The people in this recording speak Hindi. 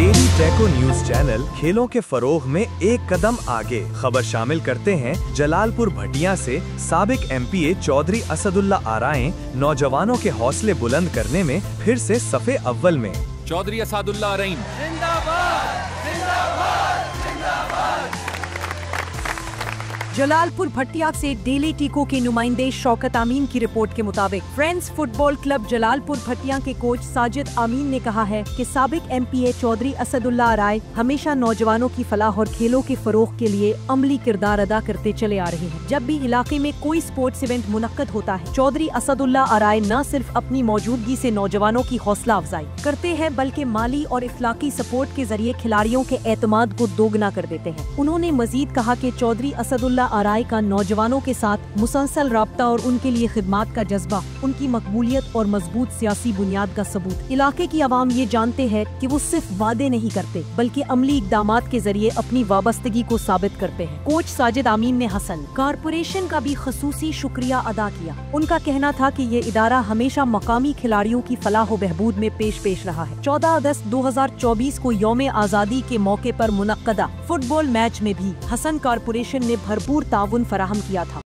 डेली टेको न्यूज चैनल खेलों के फरोग में एक कदम आगे। खबर शामिल करते हैं जलालपुर भटिया से साबिक एमपीए चौधरी असदुल्ला आराएं नौजवानों के हौसले बुलंद करने में फिर से सफे अव्वल में। चौधरी असदुल्ला आराएं जिंदाबाद जिंदाबाद जिंदाबाद। जलालपुर भटिया से डेली टीको के नुमाइंदे शौकत आमीन की रिपोर्ट के मुताबिक friends football club Jalalpur Bhatia के कोच साजिद आमीन ने कहा है कि साबिक एमपीए चौधरी असदुल्ला आराएं हमेशा नौजवानों की फलाह और खेलों के फरोग के लिए अमली किरदार अदा करते चले आ रहे हैं। जब भी इलाके में कोई स्पोर्ट्स इवेंट मुनक्कद होता है, चौधरी असदुल्ला आराएं न सिर्फ अपनी मौजूदगी से नौजवानों की हौसला अफजाई करते हैं बल्कि माली और इखलाकी सपोर्ट के जरिए खिलाड़ियों के एतमाद को दोगुना कर देते हैं। उन्होंने मजीद कहा कि चौधरी असदुल्ला आराएं का नौजवानों के साथ मुसलसल राब्ता और उनके लिए खिदमात का जज्बा उनकी मकबूलियत और मजबूत सियासी बुनियाद का सबूत। इलाके की आवाम ये जानते हैं कि वो सिर्फ वादे नहीं करते बल्कि अमली इकदामात के जरिए अपनी वाबस्तगी को साबित करते हैं। कोच साजिद आमीन ने हसन कारपोरेशन का भी खसूसी शुक्रिया अदा किया। उनका कहना था कि ये इदारा हमेशा मकामी खिलाड़ियों की फलाह व बहबूद में पेश रहा है। 14 अगस्त 2024 को यौम आज़ादी के मौके पर मुनक्कदा फुटबॉल मैच में भी हसन कारपोरेशन ने भरपूर ताउन फराहम किया था।